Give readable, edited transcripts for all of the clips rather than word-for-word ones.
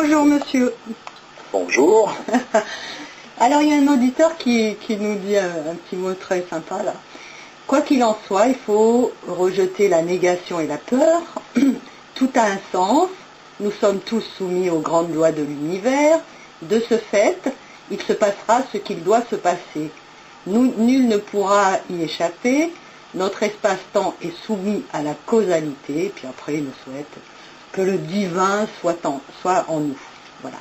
Bonjour monsieur. Bonjour. Alors il y a un auditeur qui nous dit un petit mot très sympa là. Quoi qu'il en soit, il faut rejeter la négation et la peur. Tout a un sens. Nous sommes tous soumis aux grandes lois de l'univers. De ce fait, il se passera ce qu'il doit se passer. Nul ne pourra y échapper. Notre espace-temps est soumis à la causalité. Et puis après, il nous souhaite que le divin soit en nous. Voilà.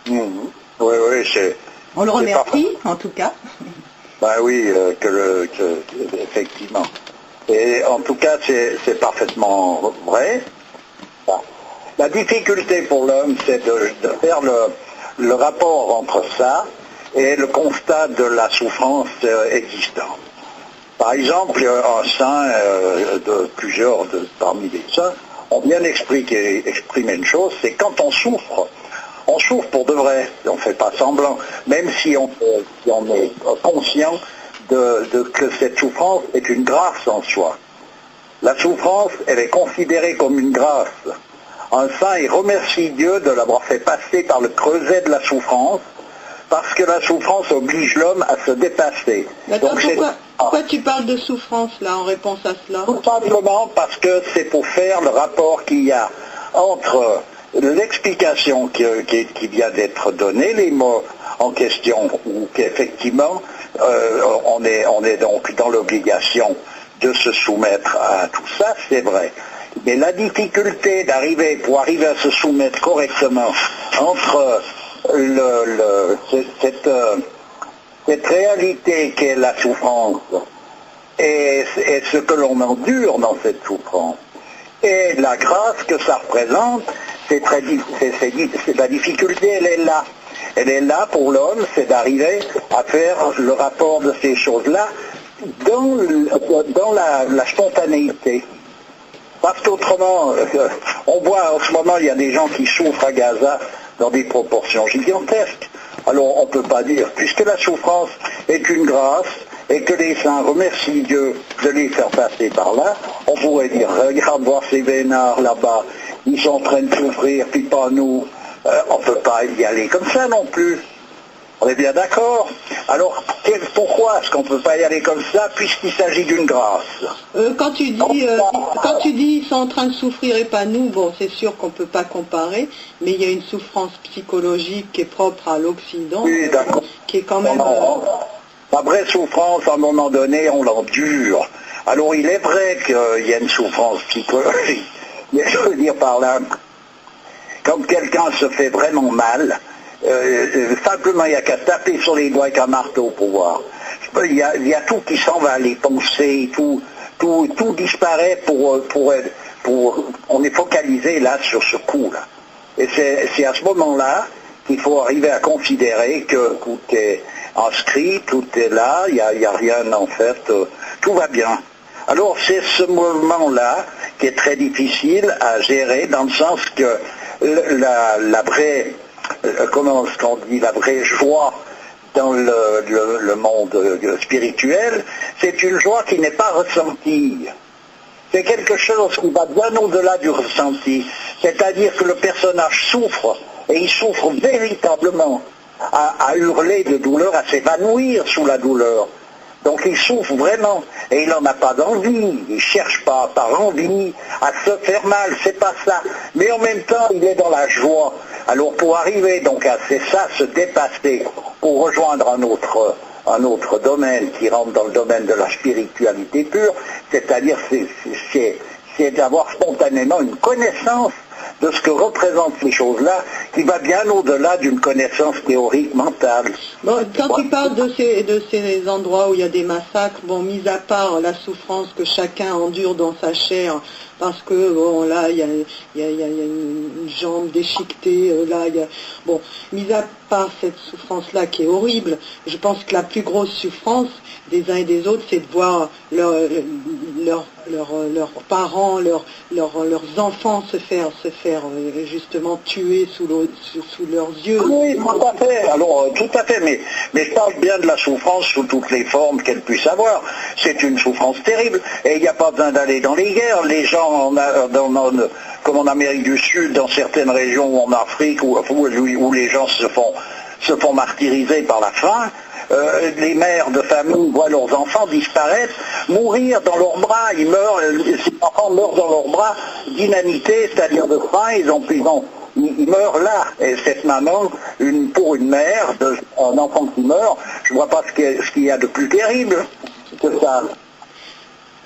Mmh. Oui, oui, c'est... On le remercie, en tout cas. Ben oui, effectivement. Et en tout cas, c'est parfaitement vrai. La difficulté pour l'homme, c'est de faire le rapport entre ça et le constat de la souffrance existante. Par exemple, un saint, plusieurs parmi les saints, ont bien exprimé une chose, c'est quand on souffre pour de vrai, on ne fait pas semblant, même si on est conscient que cette souffrance est une grâce en soi. La souffrance, elle est considérée comme une grâce. Un saint, il remercie Dieu de l'avoir fait passer par le creuset de la souffrance, parce que la souffrance oblige l'homme à se dépasser. D'accord, pourquoi tu parles de souffrance là en réponse à cela? Tout simplement parce que c'est pour faire le rapport qu'il y a entre l'explication qui vient d'être donnée, les mots en question, ou qu'effectivement on est donc dans l'obligation de se soumettre à tout ça, c'est vrai. Mais la difficulté pour arriver à se soumettre correctement entre cette réalité qu'est la souffrance et ce que l'on endure dans cette souffrance, et la grâce que ça représente, la difficulté, elle est là. Elle est là pour l'homme, c'est d'arriver à faire le rapport de ces choses-là dans la spontanéité. Parce qu'autrement, on voit en ce moment, il y a des gens qui souffrent à Gaza dans des proportions gigantesques. Alors on ne peut pas dire, puisque la souffrance est une grâce, et que les saints remercient Dieu de les faire passer par là, on pourrait dire, regarde voir ces vénards là-bas, ils sont en train de souffrir, puis pas nous. On ne peut pas y aller comme ça non plus. On est bien d'accord. Alors, pourquoi est-ce qu'on ne peut pas y aller comme ça, puisqu'il s'agit d'une grâce? Quand tu dis ils sont en train de souffrir et pas nous, bon, c'est sûr qu'on ne peut pas comparer, mais il y a une souffrance psychologique qui est propre à l'Occident, oui, qui est quand même... La vraie souffrance, à un moment donné, on l'endure. Alors, il est vrai qu'il y a une souffrance psychologique. Mais je veux dire par là, quand quelqu'un se fait vraiment mal, simplement il n'y a qu'à taper sur les doigts avec un marteau pour voir. Il y a tout qui s'en va, les pensées, tout disparaît on est focalisé là sur ce coup-là. Et c'est à ce moment-là qu'il faut arriver à considérer que tout est inscrit, tout est là, il n'y a rien en fait, tout va bien. Alors c'est ce moment-là qui est très difficile à gérer, dans le sens que la vraie, comment est-ce qu'on dit, la vraie joie dans le monde spirituel, c'est une joie qui n'est pas ressentie. C'est quelque chose qui va bien au-delà du ressenti. C'est-à-dire que le personnage souffre, et il souffre véritablement, à hurler de douleur, à s'évanouir sous la douleur. Donc il souffre vraiment, et il n'en a pas d'envie, il ne cherche pas par envie à se faire mal, c'est pas ça. Mais en même temps, il est dans la joie. Alors pour arriver donc à se dépasser, pour rejoindre un autre domaine qui rentre dans le domaine de la spiritualité pure, c'est-à-dire c'est d'avoir spontanément une connaissance de ce que représentent ces choses-là, qui va bien au-delà d'une connaissance théorique mentale. Bon, quand tu parles de ces endroits où il y a des massacres, bon, mis à part la souffrance que chacun endure dans sa chair, parce que bon, là il y a une jambe déchiquetée, bon, mis à part cette souffrance-là qui est horrible, je pense que la plus grosse souffrance des uns et des autres, c'est de voir leurs parents, leurs enfants se faire justement tuer sous leurs yeux. Oui, tout à fait. Alors, tout à fait. Mais je parle bien de la souffrance sous toutes les formes qu'elle puisse avoir. C'est une souffrance terrible. Et il n'y a pas besoin d'aller dans les guerres. Les gens, comme en Amérique du Sud, dans certaines régions ou en Afrique, où les gens se font martyriser par la faim, les mères de famille voient leurs enfants disparaître, mourir dans leurs bras. Ils meurent, ces enfants meurent dans leurs bras d'inanité, c'est-à-dire de faim. Ils meurent là. Et cette maman, pour une mère, un enfant qui meurt, je ne vois pas ce qu'il y a de plus terrible que ça.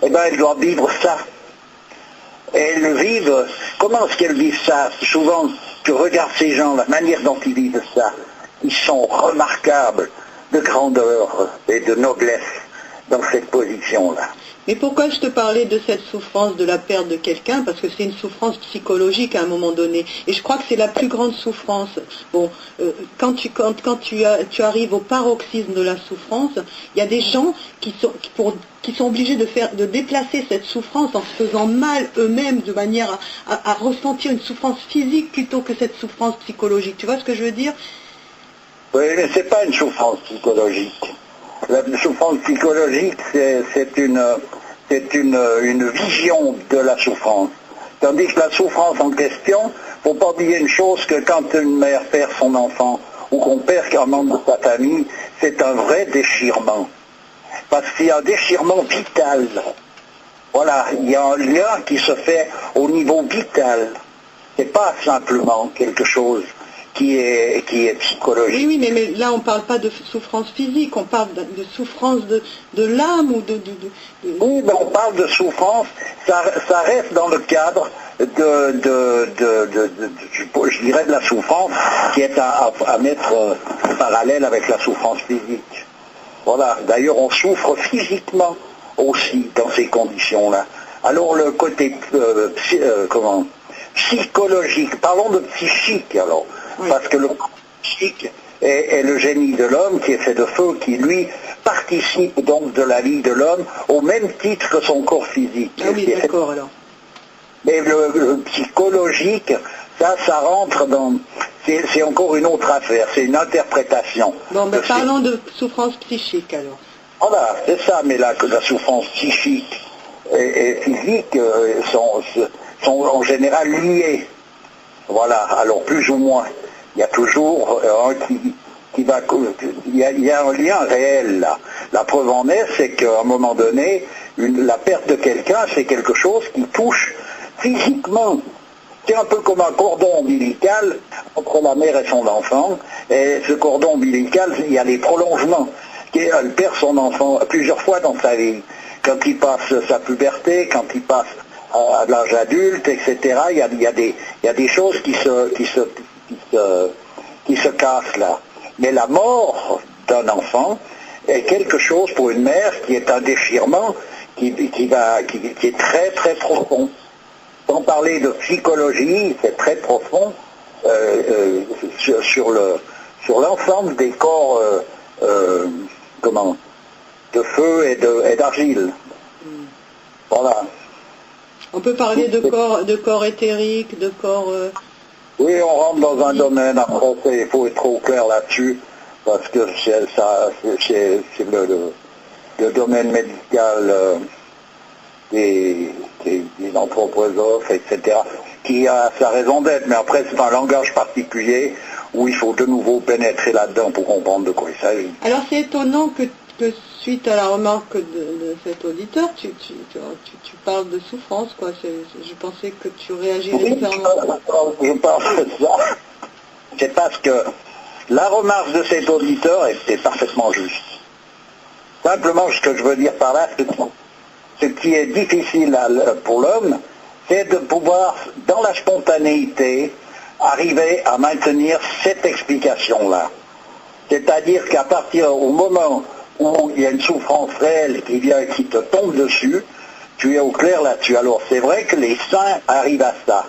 Eh bien, elle doit vivre ça. Et elles le vivent. Comment est-ce qu'elles vivent ça? Souvent, tu regardes ces gens, la manière dont ils vivent ça, ils sont remarquables de grandeur et de noblesse dans cette position-là. Mais pourquoi je te parlais de cette souffrance de la perte de quelqu'un? Parce que c'est une souffrance psychologique à un moment donné. Et je crois que c'est la plus grande souffrance. Bon, quand tu arrives au paroxysme de la souffrance, il y a des gens qui sont obligés de déplacer cette souffrance en se faisant mal eux-mêmes de manière à ressentir une souffrance physique plutôt que cette souffrance psychologique. Tu vois ce que je veux dire? Oui, mais c'est pas une souffrance psychologique. La souffrance psychologique, c'est une vision de la souffrance. Tandis que la souffrance en question, il ne faut pas oublier une chose, que quand une mère perd son enfant, ou qu'on perd un membre de sa famille, c'est un vrai déchirement. Parce qu'il y a un déchirement vital. Voilà, il y a un lien qui se fait au niveau vital. C'est pas simplement quelque chose qui est psychologique. Oui, mais là on ne parle pas de souffrance physique, on parle de souffrance de l'âme ou de... Oui, mais on parle de souffrance, ça reste dans le cadre je dirais de la souffrance qui est à mettre parallèle avec la souffrance physique. Voilà, d'ailleurs on souffre physiquement aussi dans ces conditions-là. Alors le côté psychologique, parlons de psychique alors. Oui. Parce que le psychique est le génie de l'homme qui est fait de feu, qui lui participe donc de la vie de l'homme au même titre que son corps physique. Ah oui, d'accord alors. Mais le psychologique, ça rentre dans... C'est encore une autre affaire, c'est une interprétation. Bon, ben parlons de souffrance psychique alors. Voilà, c'est ça, mais là que la souffrance psychique et physique sont en général liées. Voilà, alors plus ou moins. Il y a toujours un qui va... Il y a un lien réel là. La preuve en est, c'est qu'à un moment donné, la perte de quelqu'un, c'est quelque chose qui touche physiquement. C'est un peu comme un cordon ombilical entre la mère et son enfant. Et ce cordon ombilical, il y a des prolongements. Elle perd son enfant plusieurs fois dans sa vie. Quand il passe sa puberté, quand il passe à l'âge adulte, etc. Il y a des choses qui se cassent là. Mais la mort d'un enfant est quelque chose pour une mère qui est un déchirement qui est très très profond. Sans parler de psychologie, c'est très profond sur l'ensemble des corps de feu et d'argile. Voilà. On peut parler de corps éthérique, de corps... Oui, on rentre dans un domaine, après il faut être trop clair là-dessus, parce que c'est le domaine médical des anthroposophes, etc., qui a sa raison d'être, mais après c'est un langage particulier où il faut de nouveau pénétrer là-dedans pour comprendre de quoi il s'agit. Alors c'est étonnant que suite à la remarque de cet auditeur, tu parles de souffrance, quoi. Je pensais que tu réagirais différemment. Je parle de ça. C'est parce que la remarque de cet auditeur est parfaitement juste. Simplement, ce que je veux dire par là, ce qui est difficile pour l'homme, c'est de pouvoir, dans la spontanéité, arriver à maintenir cette explication-là. C'est-à-dire qu'à partir au moment où il y a une souffrance réelle qui vient et qui te tombe dessus, tu es au clair là-dessus. Alors c'est vrai que les saints arrivent à ça.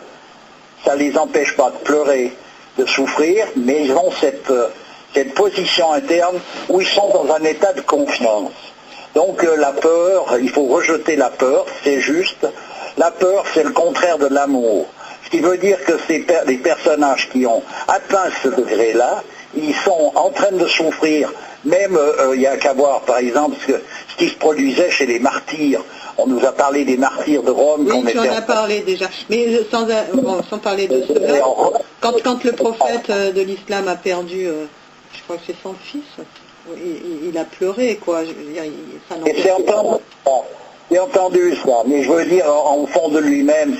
Ça ne les empêche pas de pleurer, de souffrir, mais ils ont cette position interne où ils sont dans un état de confiance. Donc la peur, il faut rejeter la peur, c'est juste. La peur, c'est le contraire de l'amour. Ce qui veut dire que les personnages qui ont atteint ce degré-là, ils sont en train de souffrir. Même, il n'y a qu'à voir, par exemple, ce qui se produisait chez les martyrs. On nous a parlé des martyrs de Rome. Oui, tu en as parlé déjà. Mais sans parler de cela, quand le prophète de l'islam a perdu, je crois que c'est son fils, il a pleuré, quoi. Je veux dire, ça n'en J'ai entendu ça, mais je veux dire, au fond de lui-même,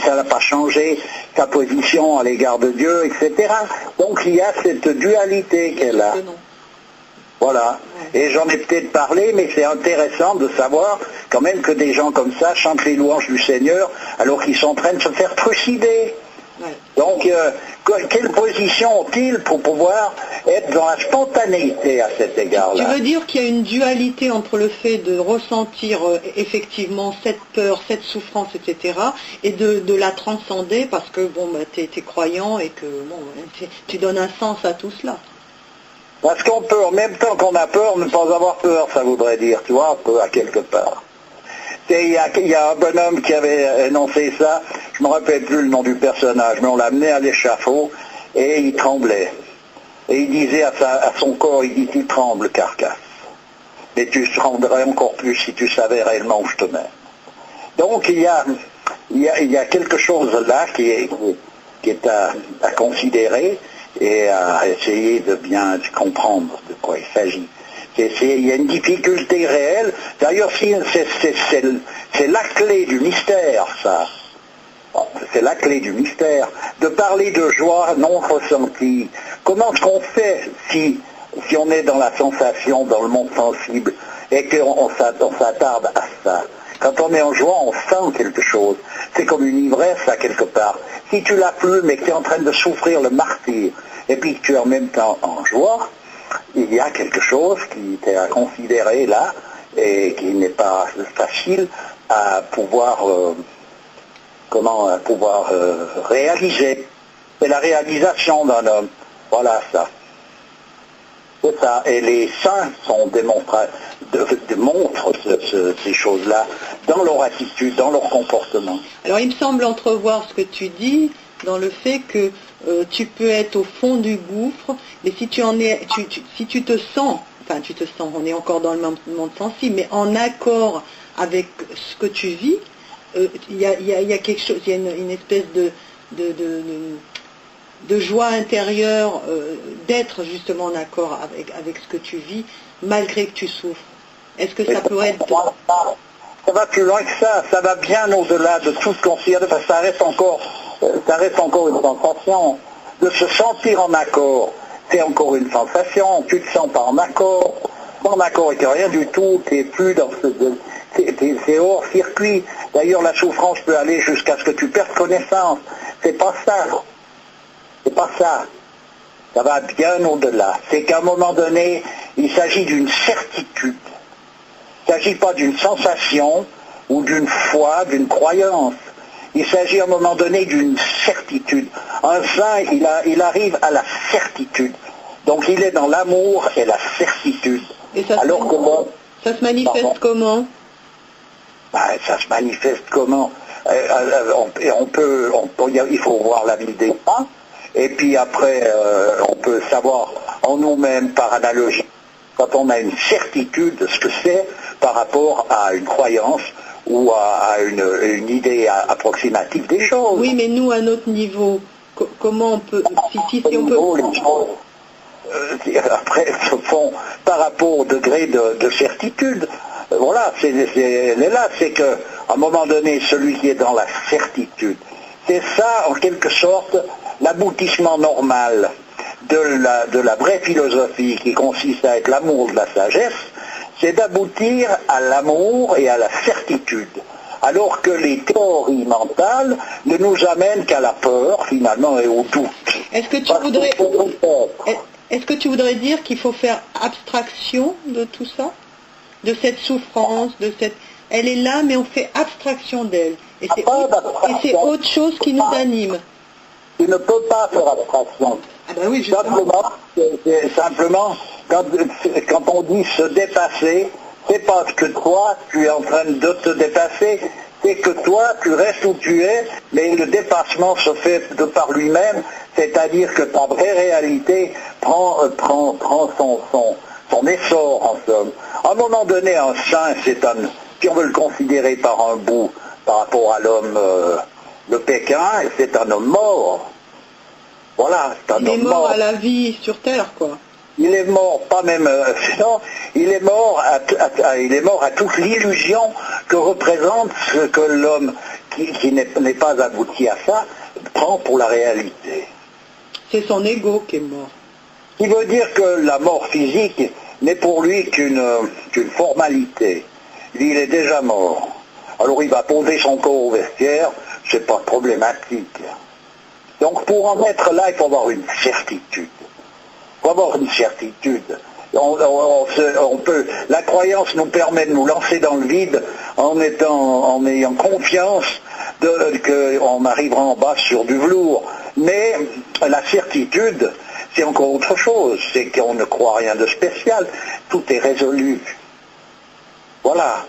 ça n'a pas changé sa position à l'égard de Dieu, etc. Donc il y a cette dualité qu'elle a. Voilà. Et j'en ai peut-être parlé, mais c'est intéressant de savoir quand même que des gens comme ça chantent les louanges du Seigneur alors qu'ils sont en train de se faire trucider. Ouais. Donc, quelle position ont-ils pour pouvoir être dans la spontanéité à cet égard-là? Tu veux dire qu'il y a une dualité entre le fait de ressentir effectivement cette peur, cette souffrance, etc., et de la transcender parce que bon, bah, tu es croyant et que bon, tu donnes un sens à tout cela. Parce qu'on peut, en même temps qu'on a peur, ne pas avoir peur, ça voudrait dire, tu vois, un peu à quelque part. Il y a un bonhomme qui avait énoncé ça, je ne me rappelle plus le nom du personnage, mais on l'a amené à l'échafaud et il tremblait. Et il disait à son corps, il dit, tu trembles, carcasse. Mais tu tremblerais encore plus si tu savais réellement où je te mène. Donc il y a quelque chose là qui est à considérer et à essayer de bien comprendre de quoi il s'agit. Il y a une difficulté réelle. D'ailleurs, c'est la clé du mystère, ça. C'est la clé du mystère. De parler de joie non ressentie. Comment est-ce qu'on fait si on est dans la sensation, dans le monde sensible, et qu'on s'attarde à ça? Quand on est en joie, on sent quelque chose. C'est comme une ivresse, à quelque part. Si tu l'as plus, mais que tu es en train de souffrir le martyre, et puis que tu es en même temps en joie, il y a quelque chose qui est à considérer là et qui n'est pas facile à pouvoir réaliser. C'est la réalisation d'un homme. Voilà ça. C'est ça. Et les saints démontrent ces choses-là dans leur attitude, dans leur comportement. Alors il me semble entrevoir ce que tu dis dans le fait que tu peux être au fond du gouffre, mais si si tu te sens, on est encore dans le monde sensible, mais en accord avec ce que tu vis, il y a quelque chose, il y a une espèce de joie intérieure d'être justement en accord avec ce que tu vis, malgré que tu souffres. Est-ce que ça peut être... Ça va plus loin que ça, ça va bien au-delà de tout ce qu'on s'y a, parce que ça reste encore une sensation. De se sentir en accord, c'est encore une sensation, tu te sens pas en accord avec rien du tout, tu n'es plus dans c'est hors circuit. D'ailleurs, la souffrance peut aller jusqu'à ce que tu perdes connaissance. C'est pas ça. C'est pas ça. Ça va bien au-delà. C'est qu'à un moment donné, il s'agit d'une certitude. Il ne s'agit pas d'une sensation ou d'une foi, d'une croyance. Il s'agit à un moment donné d'une certitude. Un saint, il arrive à la certitude. Donc il est dans l'amour et la certitude. Et ça se manifeste comment? Ça se manifeste comment? Il faut voir la vie des saints. Et puis après, on peut savoir en nous-mêmes par analogie, quand on a une certitude de ce que c'est par rapport à une croyance ou à une idée approximative des choses. Oui, mais nous, à notre niveau, comment on peut... Si on peut... Les choses, après, se font par rapport au degré de certitude. Voilà, c'est qu'à un moment donné, celui qui est dans la certitude, c'est ça, en quelque sorte, l'aboutissement normal de la vraie philosophie qui consiste à être l'amour de la sagesse, c'est d'aboutir à l'amour et à la certitude. Alors que les théories mentales ne nous amènent qu'à la peur, finalement, et au doute. Est-ce que tu voudrais dire qu'il faut faire abstraction de tout ça? De cette souffrance, elle est là, mais on fait abstraction d'elle. Et c'est autre chose qui nous anime. Tu ne peux pas faire abstraction. Ah ben oui, justement. Simplement, quand on dit se dépasser, c'est parce que toi, tu es en train de te dépasser, c'est que toi, tu restes où tu es, mais le dépassement se fait de par lui-même, c'est-à-dire que ta vraie réalité prend son essor, en somme. À un moment donné, un saint, si on veut le considérer par un bout, par rapport à l'homme de Pékin, c'est un homme mort. Voilà, c'est un homme mort. Il est mort à la vie sur Terre, quoi. Il est mort, pas même, non, il est mort à toute l'illusion que représente ce que l'homme qui n'est pas abouti à ça prend pour la réalité. C'est son ego qui est mort. Ce qui veut dire que la mort physique n'est pour lui qu'une formalité. Il est déjà mort. Alors il va poser son corps au vestiaire, c'est pas problématique. Donc pour en être là, il faut avoir une certitude. Il faut avoir une certitude. La croyance nous permet de nous lancer dans le vide en ayant confiance qu'on arrivera en bas sur du velours. Mais la certitude, c'est encore autre chose. C'est qu'on ne croit rien de spécial. Tout est résolu. Voilà.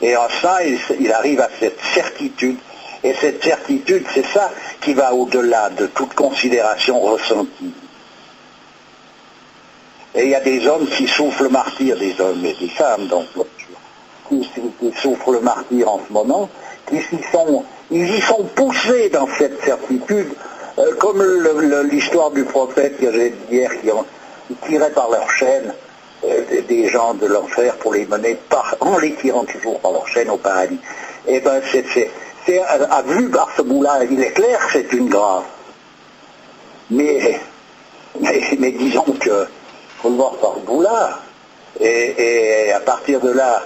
Et en ça, il arrive à cette certitude. Et cette certitude, c'est ça qui va au-delà de toute considération ressentie. Et il y a des hommes qui souffrent le martyre, des hommes et des femmes, donc, qui souffrent le martyre en ce moment, ils y sont poussés dans cette certitude, comme l'histoire du prophète que j'ai dit hier, qui tirait par leur chaîne des gens de l'enfer pour les mener en les tirant toujours par leur chaîne au paradis. Et bien, à vue par ce bout-là, il est clair que c'est une grâce. Mais disons que faut le voir par ce bout-là. Et à partir de là,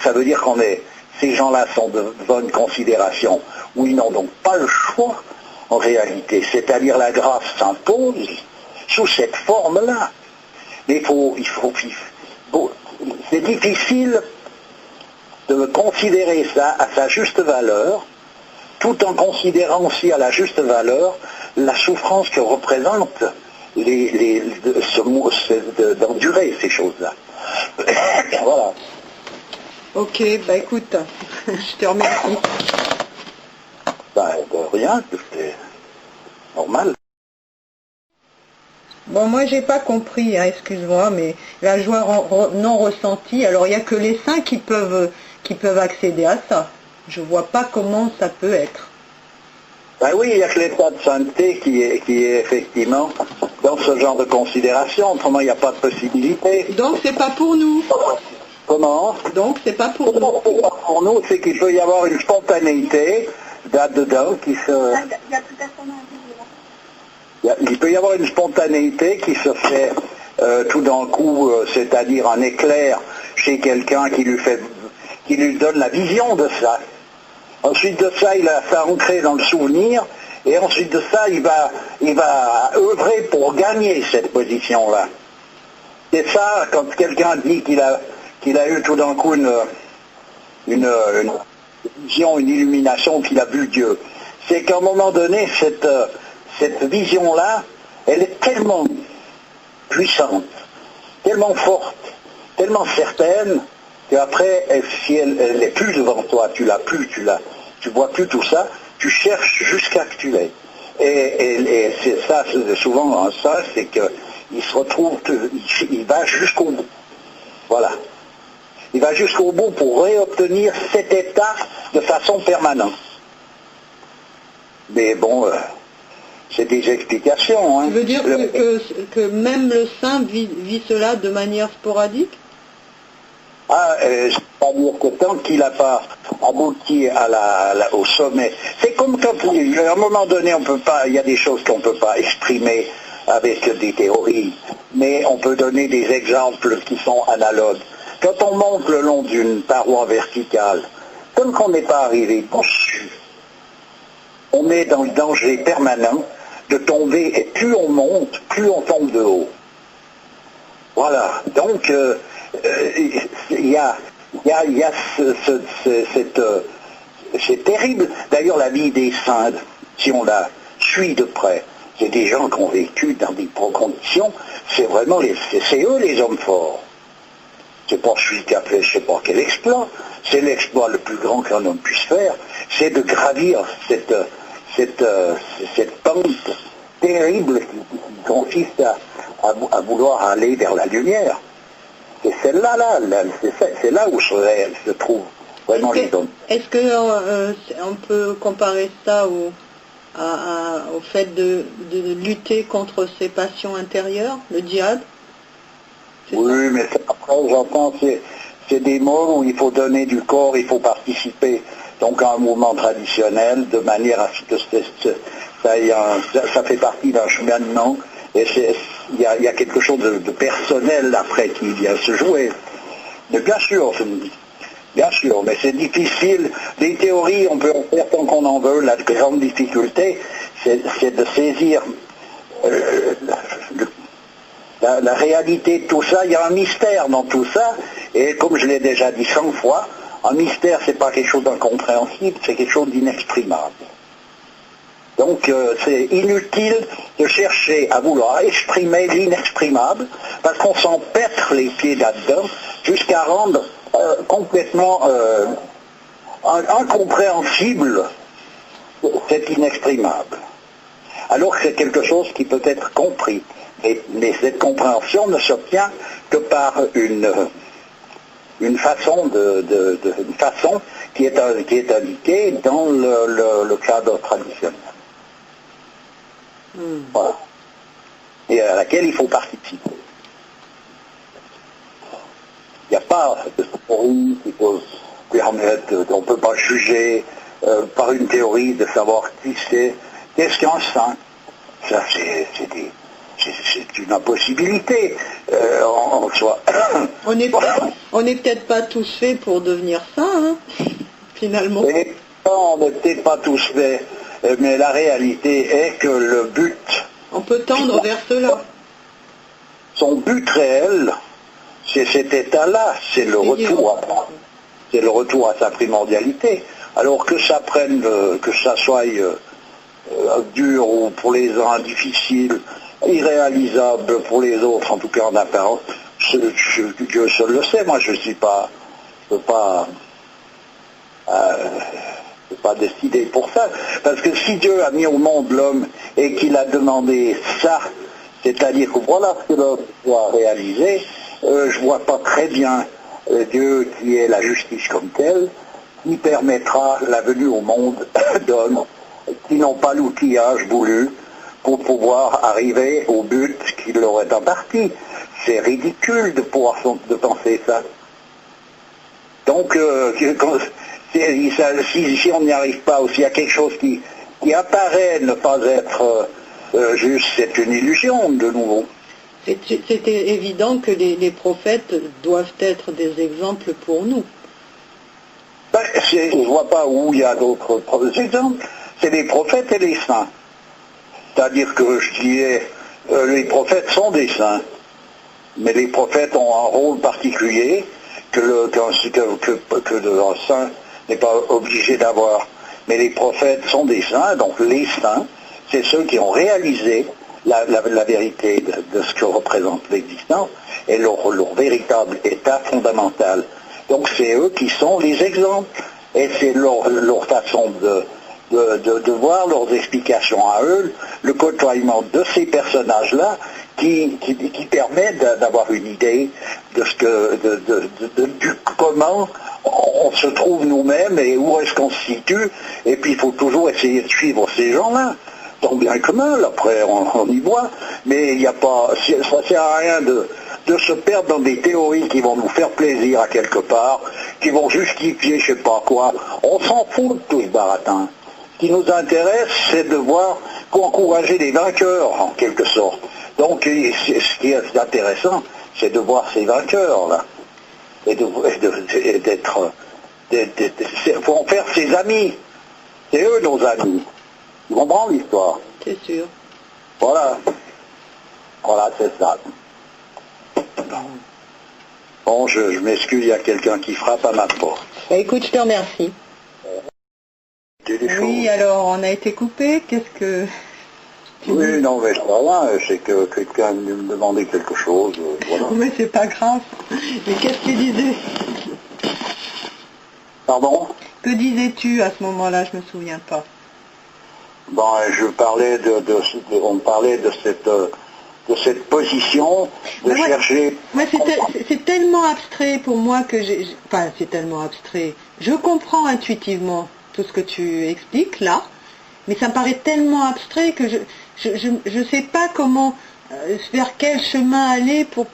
ça veut dire ces gens-là sont de bonne considération, où ils n'ont donc pas le choix, en réalité. C'est-à-dire la grâce s'impose sous cette forme-là. Mais c'est difficile de considérer ça à sa juste valeur, tout en considérant aussi à la juste valeur la souffrance que représente d'endurer ces choses-là. Voilà. Ok, bah écoute, je te remercie. Bah, de rien, c'est normal. Bon, moi j'ai pas compris, hein, excuse-moi, mais la joie non ressentie, alors il n'y a que les saints qui peuvent accéder à ça. Je vois pas comment ça peut être. Ben oui, il n'y a que l'état de sainteté qui est effectivement dans ce genre de considération, autrement il n'y a pas de possibilité. Donc c'est pas pour nous. Comment? Donc c'est pas pour nous. C'est pas pour nous, c'est qu'il peut y avoir une spontanéité là-dedans qui se... Il peut y avoir une spontanéité qui se fait tout d'un coup, c'est-à-dire un éclair chez quelqu'un qui lui donne la vision de ça. Ensuite de ça, il a ça ancré dans le souvenir, et ensuite de ça, il va œuvrer pour gagner cette position-là. C'est ça, quand quelqu'un dit qu'il a eu tout d'un coup une vision, une illumination, qu'il a vu Dieu. C'est qu'à un moment donné, cette vision-là, elle est tellement puissante, tellement forte, tellement certaine, qu'après, si elle n'est plus devant toi, tu vois plus tout ça, tu cherches jusqu'à que tu l'aies. Et c'est ça, souvent, ça, c'est qu'il se retrouve, il va jusqu'au bout. Voilà. Il va jusqu'au bout pour réobtenir cet état de façon permanente. Mais bon, c'est des explications. Hein. Tu veux dire que même le saint vit cela de manière sporadique? C'est-à-dire que tant qu'il n'a pas abouti au sommet, c'est comme quand, à un moment donné, on peut pas, il y a des choses qu'on ne peut pas exprimer avec des théories, mais on peut donner des exemples qui sont analogues. Quand on monte le long d'une paroi verticale, tant qu'on n'est pas arrivé dessus, on est dans le danger permanent de tomber, et plus on monte, plus on tombe de haut. Voilà, donc c'est terrible. D'ailleurs, la vie des saints, si on la suit de près, c'est des gens qui ont vécu dans des conditions, c'est vraiment c'est eux les hommes forts. C'est pas celui qui a fait je sais pas quel exploit, c'est l'exploit le plus grand qu'un homme puisse faire, c'est de gravir cette pente terrible qui consiste à vouloir aller vers la lumière. Et celle-là, c'est là où se trouve vraiment les hommes. Est-ce qu'on peut comparer ça au fait de lutter contre ses passions intérieures, le djihad? Oui, mais après, j'entends, c'est des mots où il faut donner du corps, il faut participer donc à un mouvement traditionnel, de manière à ce que ça fait partie d'un cheminement, et il y a quelque chose de personnel après qui vient se jouer. Mais bien sûr, mais c'est difficile. Les théories, on peut en faire tant qu'on en veut. La grande difficulté, c'est de saisir la réalité de tout ça. Il y a un mystère dans tout ça, et comme je l'ai déjà dit 100 fois, un mystère, c'est pas quelque chose d'incompréhensible, c'est quelque chose d'inexprimable. Donc c'est inutile de chercher à vouloir exprimer l'inexprimable, parce qu'on s'empêtre les pieds là-dedans, jusqu'à rendre complètement incompréhensible cet inexprimable. Alors que c'est quelque chose qui peut être compris. Mais cette compréhension ne s'obtient que par une façon qui est indiquée dans le cadre traditionnel. Voilà. Et à laquelle il faut participer. Il n'y a pas de théorie qui peut permettre, on ne peut pas juger par une théorie de savoir qui c'est. Qu'est-ce qu'un saint? Ça, c'est une impossibilité en soi. On n'est peut-être pas tous faits pour devenir saints, hein, finalement. Et on n'est peut-être pas tous faits, mais la réalité est que le but... On peut tendre vers cela. Son but réel, c'est cet état-là, c'est le retour à sa primordialité. Alors que ça prenne, que ça soit dur ou pour les uns difficile, irréalisable pour les autres, en tout cas en apparence, Dieu seul le sait, moi je ne peux pas décider pour ça, parce que si Dieu a mis au monde l'homme et qu'il a demandé ça, c'est-à-dire que voilà ce que l'homme doit réaliser, je ne vois pas très bien Dieu qui est la justice comme telle, qui permettra la venue au monde d'hommes qui n'ont pas l'outillage voulu pour pouvoir arriver au but qui leur est imparti. C'est ridicule de penser ça. Donc, si on n'y arrive pas, ou s'il y a quelque chose qui apparaît ne pas être juste, c'est une illusion de nouveau. C'était évident que les prophètes doivent être des exemples pour nous. Ben, je ne vois pas où il y a d'autres exemples. C'est les prophètes et les saints. C'est-à-dire que je dirais, les prophètes sont des saints, mais les prophètes ont un rôle particulier qu'un saint n'est pas obligé d'avoir. Mais les prophètes sont des saints, donc les saints, c'est ceux qui ont réalisé la vérité de ce que représente l'existence et leur véritable état fondamental. Donc c'est eux qui sont les exemples, et c'est leur façon de voir, leurs explications à eux, le côtoiement de ces personnages-là qui permet d'avoir une idée du comment on se trouve nous-mêmes et où est-ce qu'on se situe, et puis il faut toujours essayer de suivre ces gens-là. Tant bien que mal, après on y voit, mais il n'y a pas, ça sert à rien de se perdre dans des théories qui vont nous faire plaisir à quelque part, qui vont justifier je sais pas quoi. On s'en fout de tout ce baratin. Ce qui nous intéresse, c'est de voir qu'encourager les vainqueurs, en quelque sorte. Donc, ce qui est intéressant, c'est de voir ces vainqueurs-là. Et d'être... Il faut en faire ses amis. C'est eux nos amis. Ils comprennent l'histoire. C'est sûr. Voilà. Voilà, c'est ça. Bon, je m'excuse, il y a quelqu'un qui frappe à ma porte. Bah, écoute, je te remercie. Oui, alors on a été coupé. Qu'est-ce que... Oui, non, mais c'est pas rien, c'est que quelqu'un me demandait quelque chose, voilà. Mais c'est pas grave. Mais qu'est-ce qu'il disait? Pardon? Que disais-tu à ce moment-là? Je me souviens pas. Bon, je parlais on parlait de cette position, de Mais ouais, chercher... mais c'est tellement abstrait pour moi que enfin, c'est tellement abstrait. Je comprends intuitivement tout ce que tu expliques là, mais ça me paraît tellement abstrait que je sais pas comment, vers quel chemin aller pour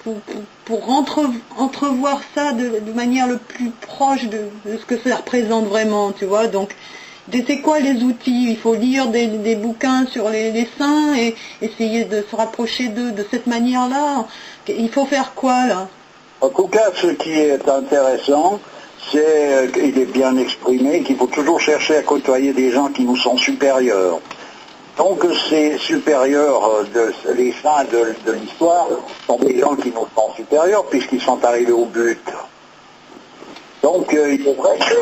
entrevoir ça de manière le plus proche de ce que ça représente vraiment, tu vois. Donc, c'est quoi les outils? Il faut lire des bouquins sur les saints et essayer de se rapprocher d'eux de cette manière-là. Il faut faire quoi, là? En tout cas, ce qui est intéressant, c'est qu'il est bien exprimé, qu'il faut toujours chercher à côtoyer des gens qui nous sont supérieurs. Donc ces supérieurs, les saints de l'histoire, sont des gens qui nous sont supérieurs puisqu'ils sont arrivés au but. Donc il est vrai que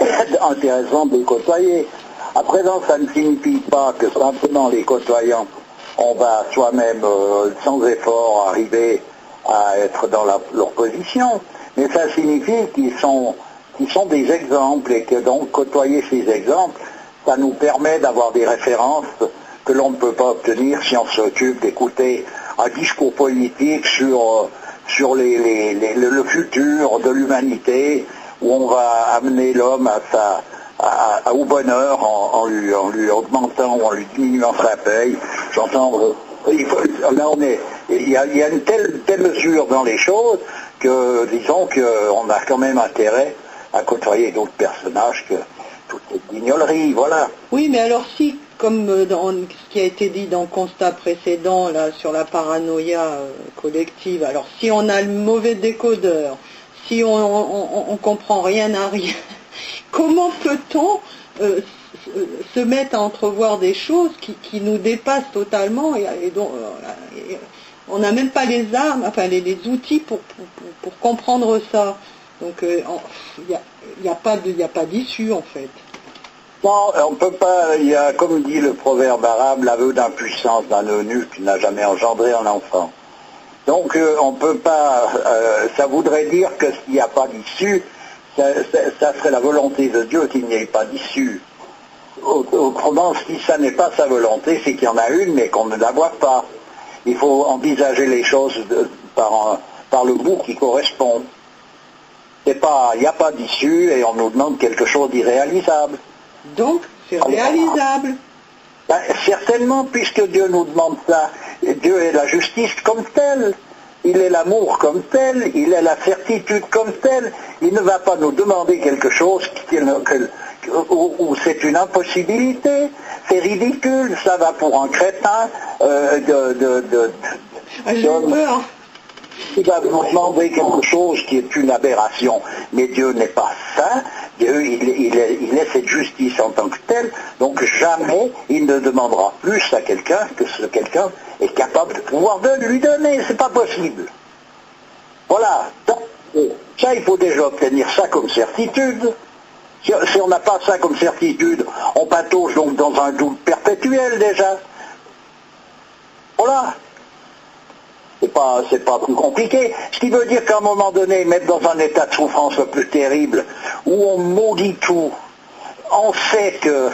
c'est intéressant de les côtoyer. À présent, ça ne signifie pas que simplement les côtoyant, on va soi-même, sans effort, arriver à être dans leur position, mais ça signifie qu'ils sont des exemples et que donc côtoyer ces exemples, ça nous permet d'avoir des références que l'on ne peut pas obtenir si on s'occupe d'écouter un discours politique sur le futur de l'humanité, où on va amener l'homme au bonheur en lui augmentant ou en lui diminuant sa paye. Là il y a une telle mesure dans les choses que, disons qu'on a quand même intérêt à côtoyer d'autres personnages que toute cette guignolerie, voilà. Oui, mais alors si, comme dans ce qui a été dit dans le constat précédent, là, sur la paranoïa collective, alors si on a le mauvais décodeur, si on comprend rien à rien, comment peut-on se mettre à entrevoir des choses qui nous dépassent totalement et dont on n'a même pas les armes, enfin les outils pour comprendre ça. Donc il n'y a pas d'issue en fait. Non, on ne peut pas, il y a, comme dit le proverbe arabe, l'aveu d'impuissance d'un eunuque qui n'a jamais engendré un enfant. Donc on ne peut pas, ça voudrait dire que s'il n'y a pas d'issue, ça serait la volonté de Dieu qu'il n'y ait pas d'issue. Autrement, si ça n'est pas sa volonté, c'est qu'il y en a une, mais qu'on ne la voit pas. Il faut envisager les choses par le bout qui correspond. Il n'y a pas d'issue et on nous demande quelque chose d'irréalisable. Donc, c'est réalisable. Ben, certainement, puisque Dieu nous demande ça. Dieu est la justice comme telle. Il est l'amour comme tel. Il est la certitude comme telle. Il ne va pas nous demander quelque chose où c'est une impossibilité. C'est ridicule. Ça va pour un crétin J'ai peur. Il va nous demander quelque chose qui est une aberration. Mais Dieu n'est pas ça. Dieu, il est cette justice en tant que telle. Donc jamais il ne demandera plus à quelqu'un que ce quelqu'un est capable de pouvoir lui donner. C'est pas possible. Voilà. Donc, ça, il faut déjà obtenir ça comme certitude. Si on n'a pas ça comme certitude, on patauge donc dans un doute perpétuel déjà. Voilà. C'est pas plus compliqué. Ce qui veut dire qu'à un moment donné, mettre dans un état de souffrance le plus terrible, où on maudit tout, on sait que,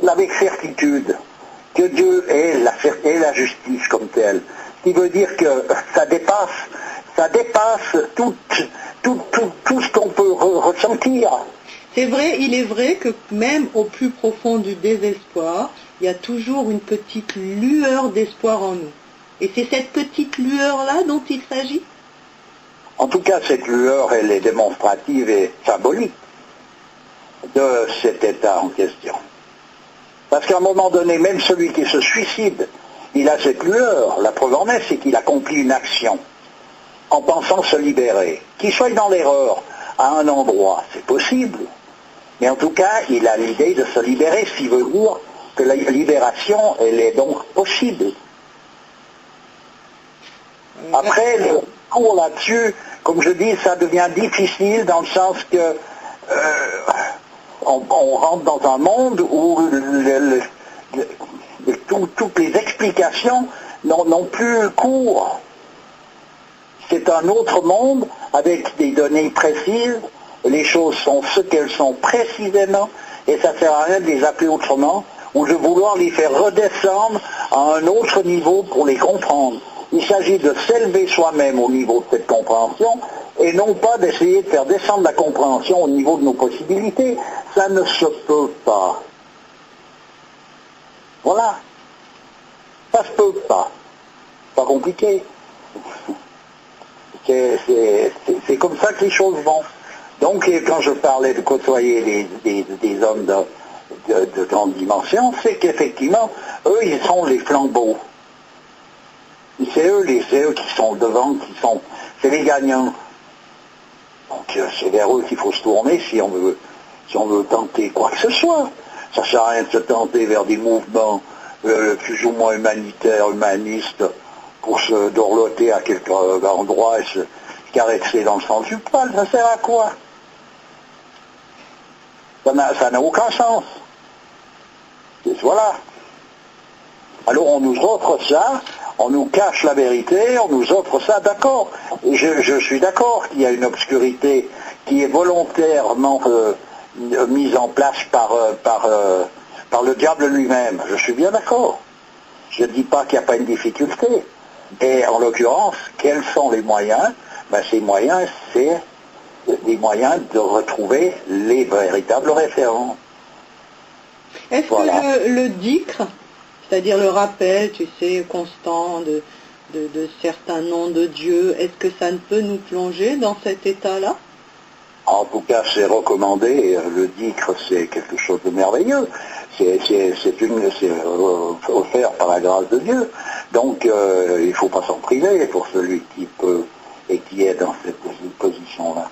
avec certitude, que Dieu est la justice comme telle. Ce qui veut dire que ça dépasse tout ce qu'on peut ressentir. C'est vrai, il est vrai que même au plus profond du désespoir, il y a toujours une petite lueur d'espoir en nous. Et c'est cette petite lueur-là dont il s'agit? En tout cas, cette lueur, elle est démonstrative et symbolique de cet état en question. Parce qu'à un moment donné, même celui qui se suicide, il a cette lueur. La preuve en est, c'est qu'il accomplit une action en pensant se libérer. Qu'il soit dans l'erreur à un endroit, c'est possible. Mais en tout cas, il a l'idée de se libérer, ce qui veut dire que la libération, elle est donc possible. Après, le cours là-dessus, comme je dis, ça devient difficile dans le sens que on rentre dans un monde où toutes les explications n'ont plus cours. C'est un autre monde avec des données précises, les choses sont ce qu'elles sont précisément, et ça ne sert à rien de les appeler autrement, ou de vouloir les faire redescendre à un autre niveau pour les comprendre. Il s'agit de s'élever soi-même au niveau de cette compréhension, et non pas d'essayer de faire descendre la compréhension au niveau de nos possibilités. Ça ne se peut pas. Voilà. Ça se peut pas. Pas compliqué. C'est comme ça que les choses vont. Donc, quand je parlais de côtoyer des hommes de grande dimension, c'est qu'effectivement, eux, ils sont les flambeaux. C'est eux qui sont devant, c'est les gagnants. Donc, c'est vers eux qu'il faut se tourner si on veut tenter quoi que ce soit. Ça ne sert à rien de se tenter vers des mouvements plus ou moins humanitaires, humanistes, pour se dorloter à quelque endroit et se caresser dans le sens du poil. Ça sert à quoi? Ça n'a aucun sens. Et voilà. Alors on nous offre ça, on nous cache la vérité, on nous offre ça, d'accord. Et je suis d'accord qu'il y a une obscurité qui est volontairement mise en place par le diable lui-même. Je suis bien d'accord. Je ne dis pas qu'il n'y a pas une difficulté. Et en l'occurrence, quels sont les moyens? Ces moyens, c'est des moyens de retrouver les véritables référents. Est-ce que le dicre, c'est-à-dire le rappel, tu sais, constant de certains noms de Dieu, est-ce que ça ne peut nous plonger dans cet état-là? En tout cas, c'est recommandé. Le dicre, c'est quelque chose de merveilleux. C'est offert par la grâce de Dieu. Donc, il ne faut pas s'en priver pour celui qui peut et qui est dans cette position-là.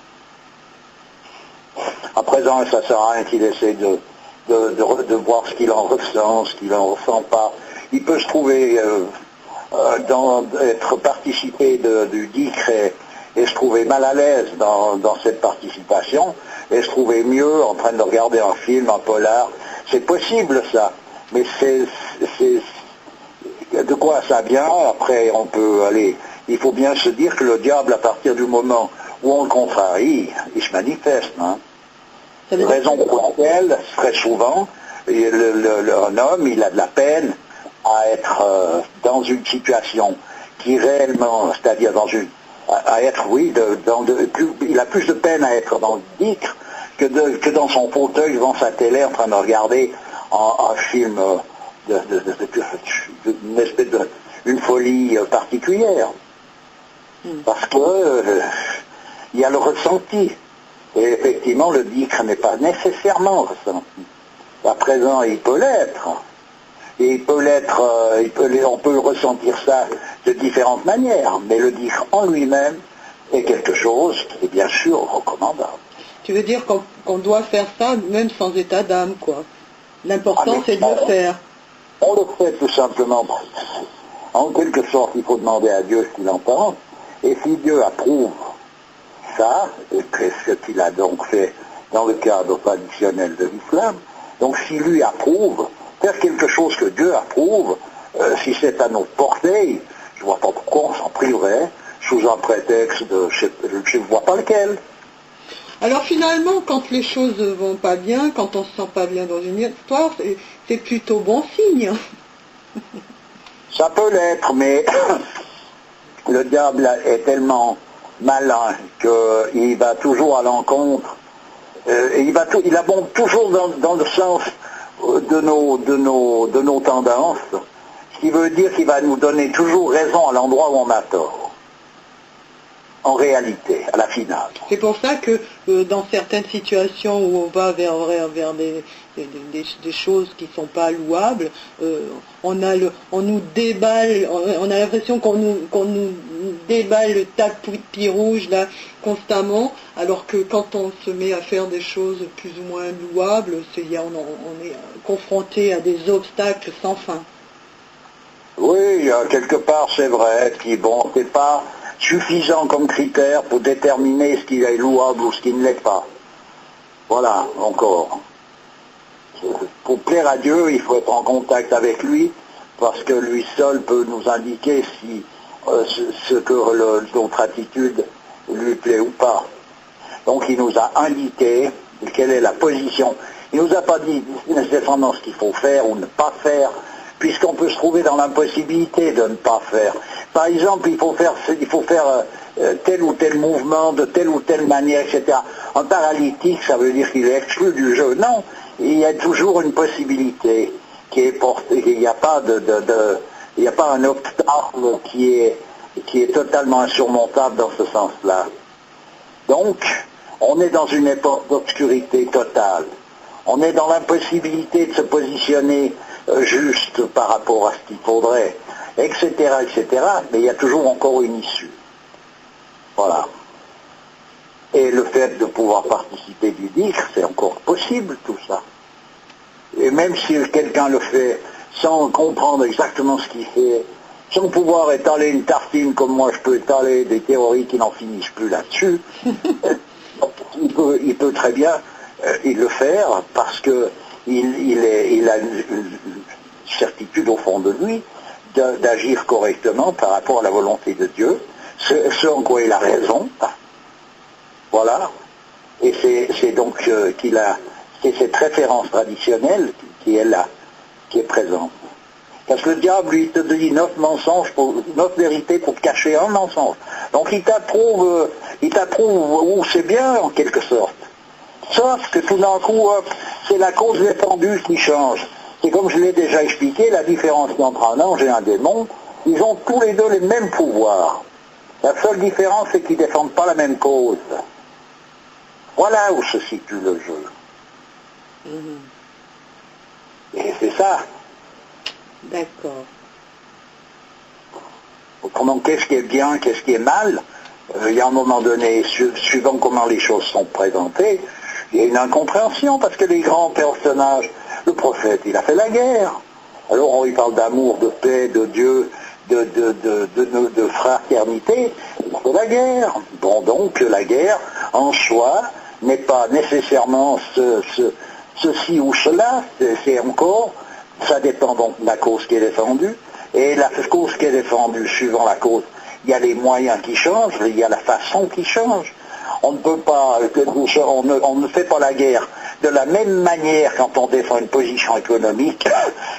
À présent, ça ne sert à rien qu'il essaie de voir ce qu'il en ressent, ce qu'il n'en ressent pas. Il peut se trouver être participé du dicre et se trouver mal à l'aise dans cette participation, et se trouver mieux en train de regarder un film, un polar. C'est possible ça, mais de quoi ça vient? Après, on peut aller. Il faut bien se dire que le diable, à partir du moment où on le contrarie, il se manifeste. Hein. Raison pour laquelle, très souvent, un homme, il a de la peine à être dans une situation qui réellement, c'est-à-dire à être, oui, il a plus de peine à être dans le dicre que dans son fauteuil devant sa télé en train de regarder un film une folie particulière. Parce que il y a le ressenti. Et effectivement, le dicre n'est pas nécessairement ressenti. À présent, il peut l'être. Et il peut l'être, on peut ressentir ça de différentes manières, mais le dicre en lui-même est quelque chose qui est bien sûr recommandable. Tu veux dire qu'on doit faire ça même sans état d'âme, quoi. L'important, c'est de le faire. On le fait tout simplement. En quelque sorte, il faut demander à Dieu ce qu'il en pense. Et si Dieu approuve ça, et ce qu'il a donc fait dans le cadre traditionnel de l'islam, donc si lui approuve, faire quelque chose que Dieu approuve, si c'est à notre portée, je ne vois pas pourquoi on s'en priverait, sous un prétexte je ne vois pas lequel. Alors finalement, quand les choses ne vont pas bien, quand on ne se sent pas bien dans une histoire, c'est plutôt bon signe. Ça peut l'être, mais le diable est tellement malin qu'il va toujours à l'encontre, et il abonde toujours dans le sens de nos tendances, ce qui veut dire qu'il va nous donner toujours raison à l'endroit où on a tort. En réalité, à la finale. C'est pour ça que dans certaines situations où on va vers des choses qui ne sont pas louables, on nous déballe, on a l'impression qu'on nous déballe le tapis rouge là constamment, alors que quand on se met à faire des choses plus ou moins louables, on est confronté à des obstacles sans fin. Oui, quelque part c'est vrai, puis bon, c'est pas suffisant comme critère pour déterminer ce qui est louable ou ce qui ne l'est pas. Voilà, encore. Pour plaire à Dieu, il faut être en contact avec lui parce que lui seul peut nous indiquer si ce que notre attitude lui plaît ou pas. Donc il nous a indiqué quelle est la position. Il ne nous a pas dit nécessairement ce qu'il faut faire ou ne pas faire, puisqu'on peut se trouver dans l'impossibilité de ne pas faire. Par exemple, il faut faire tel ou tel mouvement de telle ou telle manière, etc. Un paralytique, ça veut dire qu'il est exclu du jeu. Non, il y a toujours une possibilité qui est portée. Il n'y a pas il n'y a pas un obstacle qui est totalement insurmontable dans ce sens-là. Donc, on est dans une époque d'obscurité totale. On est dans l'impossibilité de se positionner juste par rapport à ce qu'il faudrait, etc., etc., mais il y a toujours encore une issue. Voilà. Et le fait de pouvoir participer du disque, c'est encore possible tout ça. Et même si quelqu'un le fait sans comprendre exactement ce qu'il fait, sans pouvoir étaler une tartine comme moi je peux étaler des théories qui n'en finissent plus là-dessus, il peut très bien le faire parce que il a une certitude au fond de lui d'agir correctement par rapport à la volonté de Dieu, ce en quoi il a raison. Voilà. Et c'est donc c'est cette référence traditionnelle qui est là, qui est présente. Parce que le diable, lui, te dit 9 mensonges, 9 vérités pour te cacher un mensonge. Donc il t'approuve où c'est bien, en quelque sorte. Sauf que tout d'un coup, c'est la cause défendue qui change. C'est comme je l'ai déjà expliqué, la différence entre un ange et un démon, ils ont tous les deux les mêmes pouvoirs. La seule différence, c'est qu'ils ne défendent pas la même cause. Voilà où se situe le jeu. Et c'est ça. D'accord. Autrement, qu'est-ce qui est bien, qu'est-ce qui est mal? Il y a un moment donné, suivant comment les choses sont présentées, il y a une incompréhension, parce que les grands personnages, le prophète, il a fait la guerre. Alors on lui parle d'amour, de paix, de Dieu, de fraternité, il a fait la guerre. Bon, donc la guerre, en soi, n'est pas nécessairement ceci ou cela, c'est encore, ça dépend donc de la cause qui est défendue, et la cause qui est défendue, suivant la cause, il y a les moyens qui changent, il y a la façon qui change. On ne peut pas, on ne fait pas la guerre de la même manière quand on défend une position économique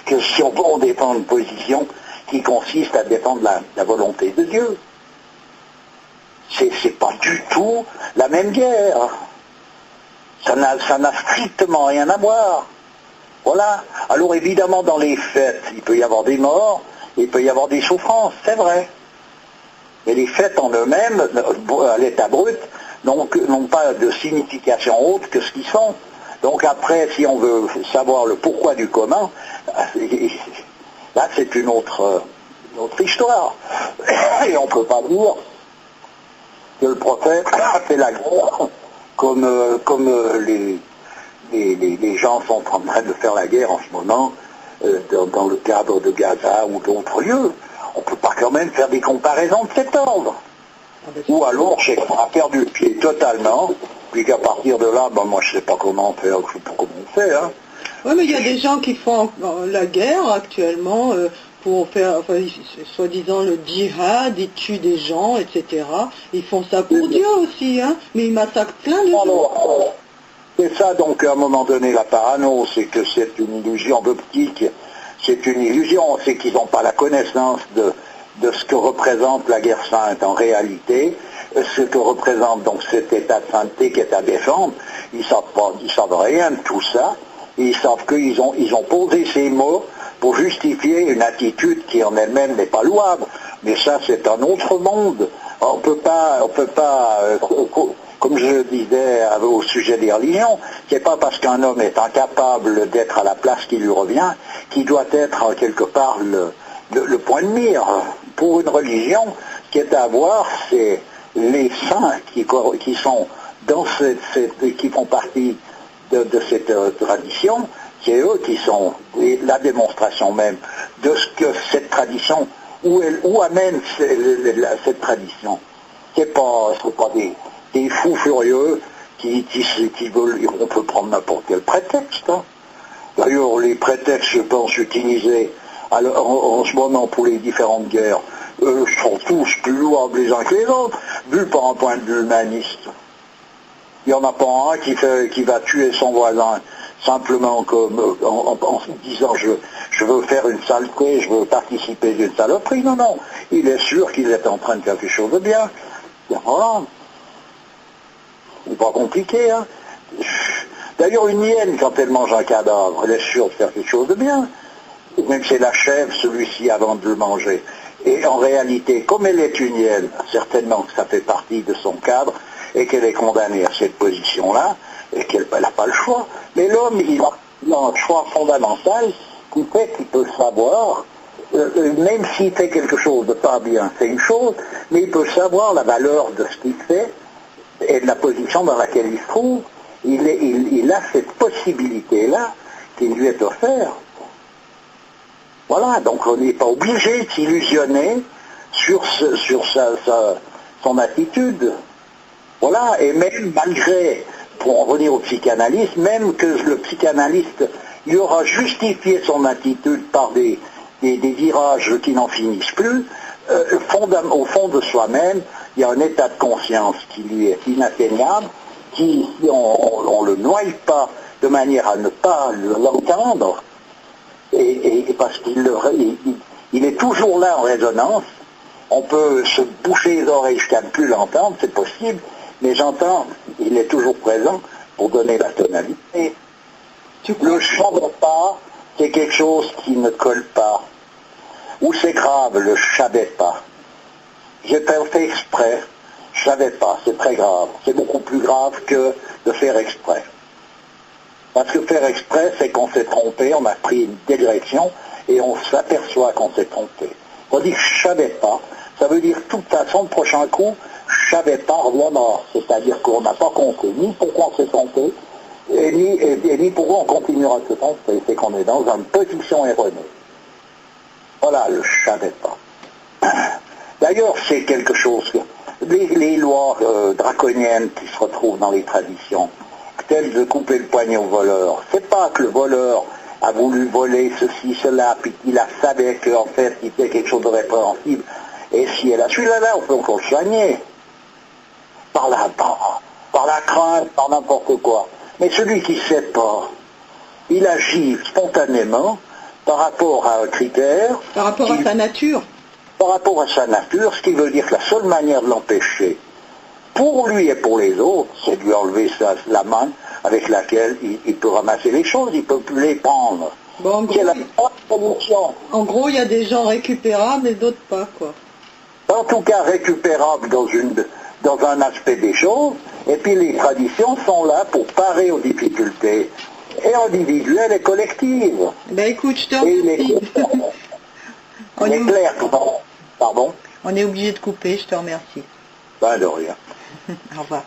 que si on défend une position qui consiste à défendre la volonté de Dieu. C'est pas du tout la même guerre. Ça n'a strictement rien à voir. Voilà. Alors évidemment, dans les fêtes, il peut y avoir des morts, il peut y avoir des souffrances, c'est vrai. Mais les fêtes en eux-mêmes, à l'état brut, n'ont pas de signification autre que ce qu'ils sont. Donc après, si on veut savoir le pourquoi du comment, là c'est une autre histoire. Et on ne peut pas dire que le prophète a fait la guerre comme les gens sont en train de faire la guerre en ce moment dans le cadre de Gaza ou d'autres lieux. On ne peut pas quand même faire des comparaisons de cet ordre. Ou alors, on a perdu le pied totalement, puis qu'à partir de là, moi je ne sais pas comment faire, je ne sais pas comment on fait. Hein. Oui, mais il y a des gens qui font la guerre actuellement pour faire, soi-disant le djihad, ils tuent des gens, etc. Ils font ça pour Dieu aussi, hein, mais ils massacrent plein de gens. C'est ça, donc à un moment donné, la parano, c'est que c'est une illusion optique, c'est une illusion, c'est qu'ils n'ont pas la connaissance de ce que représente la guerre sainte en réalité, ce que représente donc cet état de sainteté qui est à défendre. Ils savent rien de tout ça. Ils savent qu'ils ont posé ces mots pour justifier une attitude qui en elle-même n'est pas louable. Mais ça, c'est un autre monde. On peut pas, comme je disais au sujet des religions, c'est pas parce qu'un homme est incapable d'être à la place qui lui revient qu'il doit être quelque part le point de mire. Pour une religion, ce qui est à voir, c'est les saints qui sont dans qui font partie de cette tradition, c'est eux qui sont la démonstration même de ce que cette tradition, où amène cette tradition. C'est pas des fous furieux qui veulent, on peut prendre n'importe quel prétexte. Hein. D'ailleurs, les prétextes, je pense, utilisés Alors, en ce moment, pour les différentes guerres, sont tous plus louables les uns que les autres, vu par un point de vue humaniste. Il n'y en a pas un qui va tuer son voisin simplement comme en se disant je veux faire une saleté, je veux participer d'une saloperie. Non, non, il est sûr qu'il est en train de faire quelque chose de bien. Bien, voilà. C'est pas compliqué, hein. D'ailleurs, une hyène, quand elle mange un cadavre, elle est sûre de faire quelque chose de bien. Même si elle achève celui-ci avant de le manger. Et en réalité, comme elle est une hyène, certainement que ça fait partie de son cadre, et qu'elle est condamnée à cette position-là, et qu'elle n'a pas le choix. Mais l'homme, il a un choix fondamental qui fait qu'il peut savoir, même s'il fait quelque chose de pas bien, c'est une chose, mais il peut savoir la valeur de ce qu'il fait et de la position dans laquelle il se trouve. Il a cette possibilité-là qui lui est offerte. Voilà, donc on n'est pas obligé de s'illusionner sur son attitude. Voilà, et même malgré, pour en revenir au psychanalyste, même que le psychanalyste il aura justifié son attitude par des virages qui n'en finissent plus, au fond de soi-même, il y a un état de conscience qui lui est inatteignable, qui, si on ne le noie pas de manière à ne pas l'entendre, et parce qu'il est toujours là en résonance, on peut se boucher les oreilles jusqu'à ne plus l'entendre, c'est possible, mais j'entends, il est toujours présent pour donner la tonalité. Le chant de pas, c'est quelque chose qui ne colle pas. Ou c'est grave, le je savais pas. J'ai pas fait exprès, je savais pas, c'est très grave. C'est beaucoup plus grave que de faire exprès. Parce que faire exprès, c'est qu'on s'est trompé, on a pris une direction et on s'aperçoit qu'on s'est trompé. On dit je savais pas, ça veut dire de toute façon, le prochain coup, je savais pas reviendra. C'est-à-dire qu'on n'a pas compris ni pourquoi on s'est trompé, et ni pourquoi on continuera de se tromper. C'est qu'on est dans une position erronée. Voilà, le je savais pas. D'ailleurs, c'est quelque chose que les lois draconiennes qui se retrouvent dans les traditions, telles de couper le poignet au voleur, c'est pas que le voleur a voulu voler ceci, cela, puis qu'il a savait qu'en fait il fait quelque chose de répréhensible, et si elle a celui-là, on peut encore le soigner. Par la crainte, par n'importe quoi. Mais celui qui ne sait pas, il agit spontanément par rapport à un critère. Par rapport à sa nature. Par rapport à sa nature, ce qui veut dire que la seule manière de l'empêcher, pour lui et pour les autres, c'est de lui enlever la main avec laquelle il peut ramasser les choses, il ne peut plus les prendre. Bon, en gros, il y a des gens récupérables et d'autres pas, quoi. En tout cas, récupérables dans un aspect des choses, et puis les traditions sont là pour parer aux difficultés, et individuelles et collectives. Ben écoute, je te remercie. Il est clair, pardon. On est obligé de couper, je te remercie. Ben de rien. Au revoir.